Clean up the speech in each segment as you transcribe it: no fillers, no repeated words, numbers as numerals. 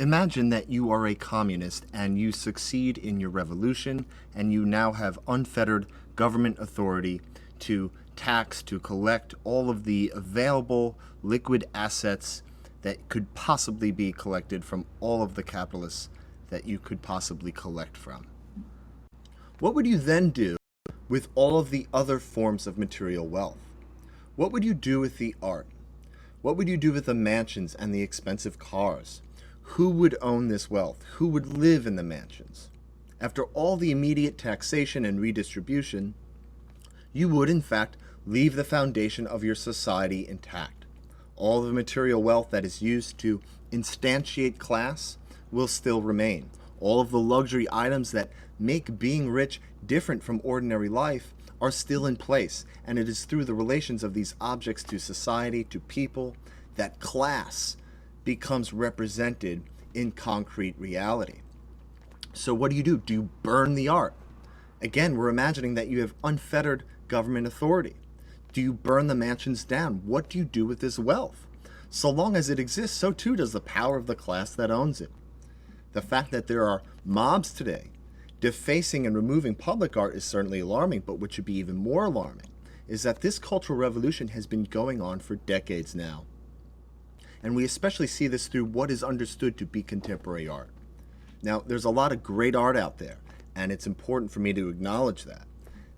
Imagine that you are a communist and you succeed in your revolution and you now have unfettered government authority to tax, to collect all of the available liquid assets that could possibly be collected from all of the capitalists that you could possibly collect from. What would you then do with all of the other forms of material wealth? What would you do with the art? What would you do with the mansions and the expensive cars? Who would own this wealth? Who would live in the mansions? After all the immediate taxation and redistribution, you would in fact leave the foundation of your society intact. All the material wealth that is used to instantiate class will still remain. All of the luxury items that make being rich different from ordinary life are still in place, and it is through the relations of these objects to society, to people, that class becomes represented in concrete reality. So what do? Do you burn the art? Again, we're imagining that you have unfettered government authority. Do you burn the mansions down? What do you do with this wealth? So long as it exists, so too does the power of the class that owns it. The fact that there are mobs today defacing and removing public art is certainly alarming, but what should be even more alarming is that this cultural revolution has been going on for decades now. And we especially see this through what is understood to be contemporary art. Now, there's a lot of great art out there, and it's important for me to acknowledge that.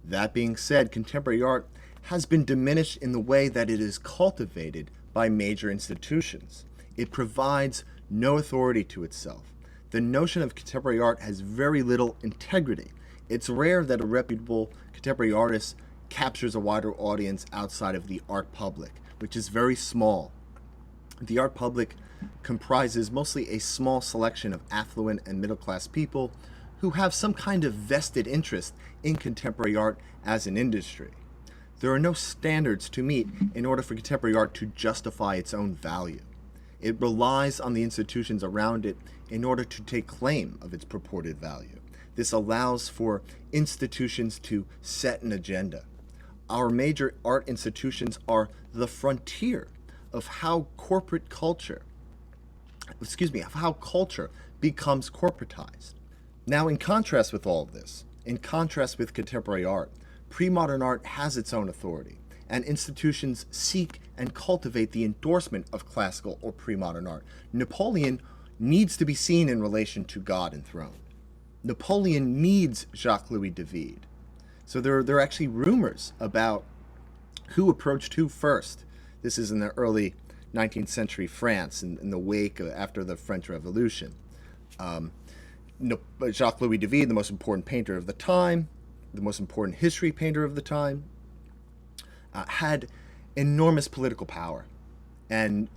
That being said, contemporary art has been diminished in the way that it is cultivated by major institutions. It provides no authority to itself. The notion of contemporary art has very little integrity. It's rare that a reputable contemporary artist captures a wider audience outside of the art public, which is very small. The art public comprises mostly a small selection of affluent and middle-class people who have some kind of vested interest in contemporary art as an industry. There are no standards to meet in order for contemporary art to justify its own value. It relies on the institutions around it in order to take claim of its purported value. This allows for institutions to set an agenda. Our major art institutions are the frontier of how corporate culture, of how culture becomes corporatized. Now, in contrast with all of this, in contrast with contemporary art, pre-modern art has its own authority, and institutions seek and cultivate the endorsement of classical or pre-modern art. Napoleon needs to be seen in relation to God enthroned. Napoleon needs Jacques-Louis David. So there are actually rumors about who approached who first. This is in the early 19th century France, in the wake after the French Revolution. Jacques-Louis David, the most important painter of the time, the most important history painter of the time, had enormous political power, and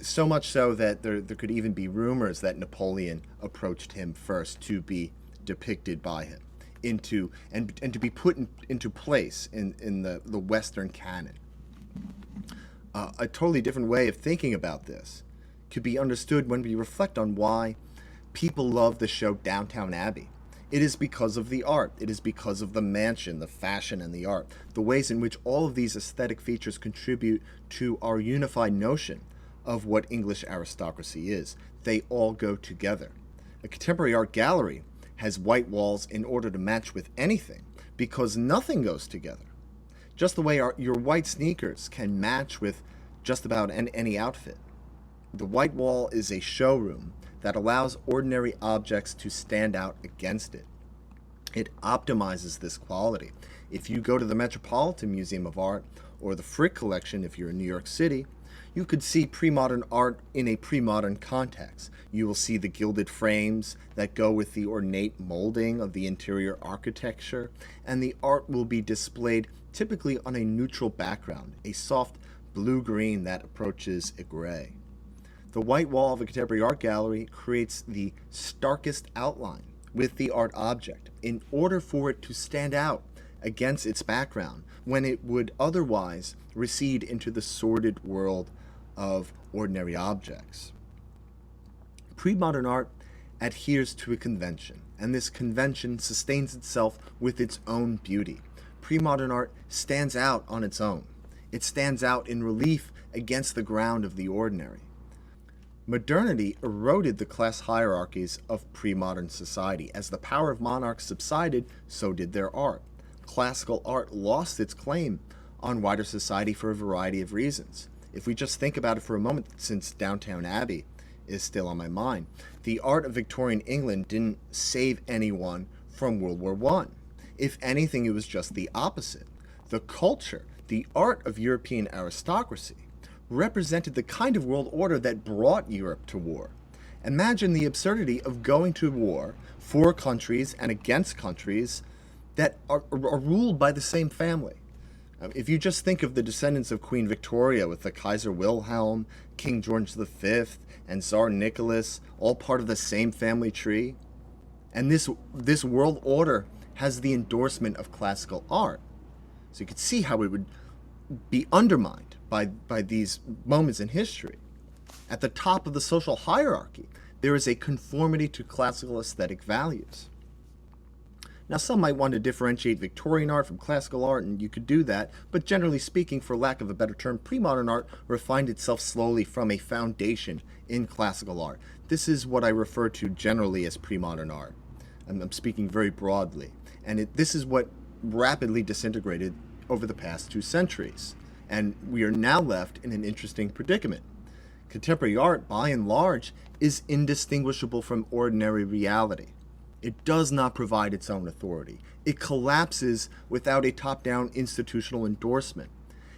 so much so that there could even be rumors that Napoleon approached him first to be depicted by him and to be put into place in the Western canon. A totally different way of thinking about this could be understood when we reflect on why people love the show Downton Abbey. It is because of the art. It is because of the mansion, the fashion, and the art. The ways in which all of these aesthetic features contribute to our unified notion of what English aristocracy is. They all go together. A contemporary art gallery has white walls in order to match with anything, because nothing goes together. Just the way your white sneakers can match with just about any outfit. The white wall is a showroom that allows ordinary objects to stand out against it. It optimizes this quality. If you go to the Metropolitan Museum of Art or the Frick Collection if you're in New York City, you could see pre-modern art in a pre-modern context. You will see the gilded frames that go with the ornate molding of the interior architecture, and the art will be displayed typically on a neutral background, a soft blue-green that approaches a gray. The white wall of a contemporary art gallery creates the starkest outline with the art object in order for it to stand out against its background when it would otherwise recede into the sordid world of ordinary objects. Pre-modern art adheres to a convention, and this convention sustains itself with its own beauty. Pre-modern art stands out on its own. It stands out in relief against the ground of the ordinary. Modernity eroded the class hierarchies of pre-modern society. As the power of monarchs subsided, so did their art. Classical art lost its claim on wider society for a variety of reasons. If we just think about it for a moment, since Downton Abbey is still on my mind, the art of Victorian England didn't save anyone from World War I. If anything, it was just the opposite. The culture, the art of European aristocracy, represented the kind of world order that brought Europe to war. Imagine the absurdity of going to war for countries and against countries that are ruled by the same family. If you just think of the descendants of Queen Victoria with the Kaiser Wilhelm, King George V, and Tsar Nicholas, all part of the same family tree, and this world order has the endorsement of classical art. So you could see how it would be undermined by these moments in history. At the top of the social hierarchy, there is a conformity to classical aesthetic values. Now, some might want to differentiate Victorian art from classical art, and you could do that, but generally speaking, for lack of a better term, pre-modern art refined itself slowly from a foundation in classical art. This is what I refer to generally as pre-modern art. I'm speaking very broadly. And this is what rapidly disintegrated over the past 2 centuries. And we are now left in an interesting predicament. Contemporary art, by and large, is indistinguishable from ordinary reality. It does not provide its own authority. It collapses without a top-down institutional endorsement.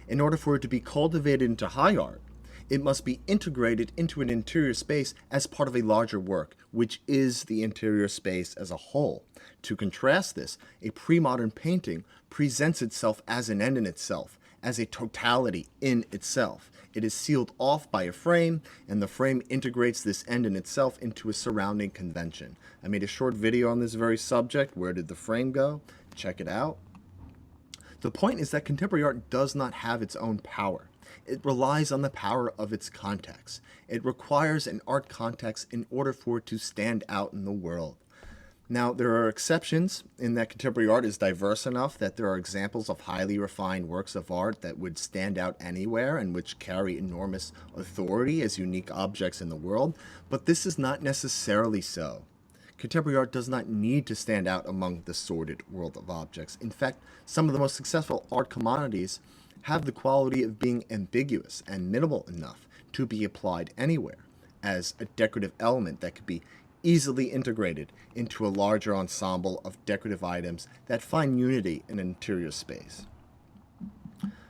In order for it to be cultivated into high art, it must be integrated into an interior space as part of a larger work, which is the interior space as a whole. To contrast this, a pre-modern painting presents itself as an end in itself, as a totality in itself. It is sealed off by a frame, and the frame integrates this end in itself into a surrounding convention. I made a short video on this very subject. Where did the frame go? Check it out. The point is that contemporary art does not have its own power. It relies on the power of its context. It requires an art context in order for it to stand out in the world. Now, there are exceptions in that contemporary art is diverse enough that there are examples of highly refined works of art that would stand out anywhere and which carry enormous authority as unique objects in the world, but this is not necessarily so. Contemporary art does not need to stand out among the sordid world of objects. In fact, some of the most successful art commodities have the quality of being ambiguous and minimal enough to be applied anywhere as a decorative element that could be easily integrated into a larger ensemble of decorative items that find unity in an interior space.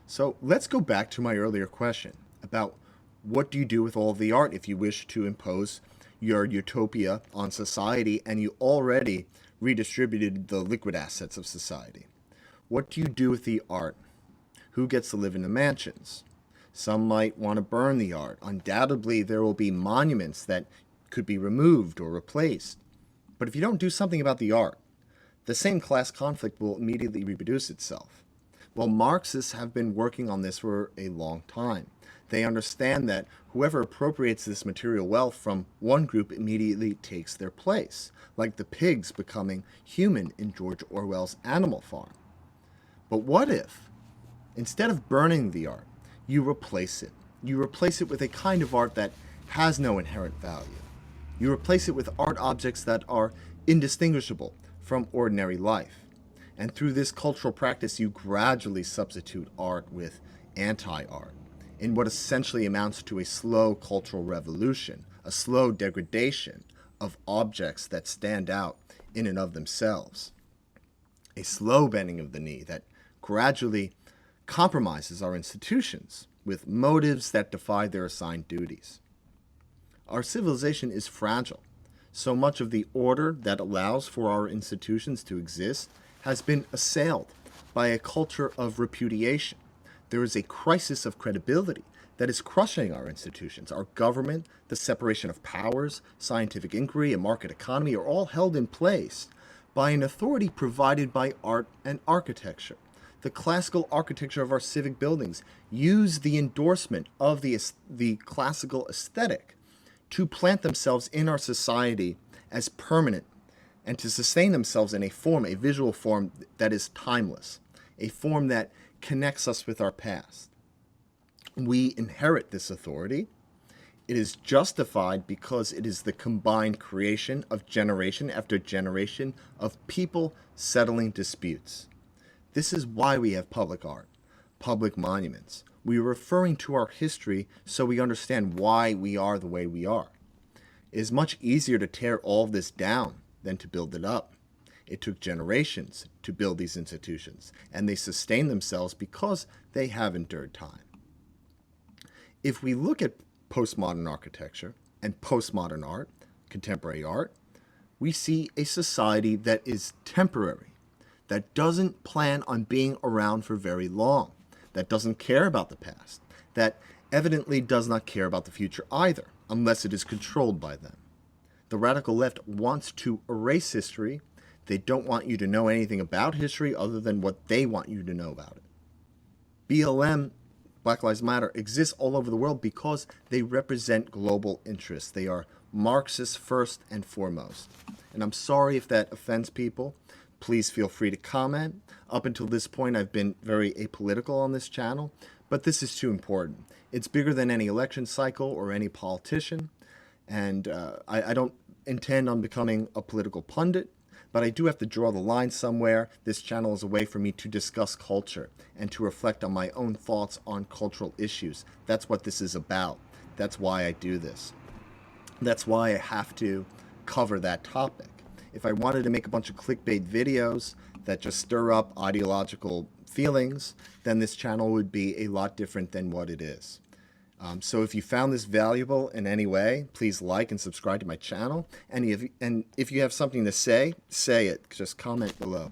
So let's go back to my earlier question about what do you do with all of the art if you wish to impose your utopia on society and you already redistributed the liquid assets of society? What do you do with the art? Who gets to live in the mansions? Some might want to burn the art. Undoubtedly, there will be monuments that could be removed or replaced. But if you don't do something about the art, the same class conflict will immediately reproduce itself. Well, Marxists have been working on this for a long time. They understand that whoever appropriates this material wealth from one group immediately takes their place, like the pigs becoming human in George Orwell's Animal Farm. But what if, instead of burning the art, you replace it? You replace it with a kind of art that has no inherent value. You replace it with art objects that are indistinguishable from ordinary life. And through this cultural practice, you gradually substitute art with anti-art in what essentially amounts to a slow cultural revolution, a slow degradation of objects that stand out in and of themselves. A slow bending of the knee that gradually compromises our institutions with motives that defy their assigned duties. Our civilization is fragile. So much of the order that allows for our institutions to exist has been assailed by a culture of repudiation. There is a crisis of credibility that is crushing our institutions. Our government, the separation of powers, scientific inquiry, and market economy are all held in place by an authority provided by art and architecture. The classical architecture of our civic buildings use the endorsement of the classical aesthetic to plant themselves in our society as permanent and to sustain themselves in a form, a visual form that is timeless, a form that connects us with our past. We inherit this authority It is justified because it is the combined creation of generation after generation of people settling disputes. This is why we have public art, public monuments. We are referring to our history so we understand why we are the way we are. It is much easier to tear all of this down than to build it up. It took generations to build these institutions, and they sustain themselves because they have endured time. If we look at postmodern architecture and postmodern art, contemporary art, we see a society that is temporary, that doesn't plan on being around for very long, that doesn't care about the past, that evidently does not care about the future either, unless it is controlled by them. The radical left wants to erase history. They don't want you to know anything about history other than what they want you to know about it. BLM, Black Lives Matter, exists all over the world because they represent global interests. They are Marxists first and foremost. And I'm sorry if that offends people. Please feel free to comment. Up until this point, I've been very apolitical on this channel, but this is too important. It's bigger than any election cycle or any politician, and I don't intend on becoming a political pundit, but I do have to draw the line somewhere. This channel is a way for me to discuss culture and to reflect on my own thoughts on cultural issues. That's what this is about. That's why I do this. That's why I have to cover that topic. If I wanted to make a bunch of clickbait videos that just stir up ideological feelings, then this channel would be a lot different than what it is. So if you found this valuable in any way, please like and subscribe to my channel. And if you have something to say, say it. Just comment below.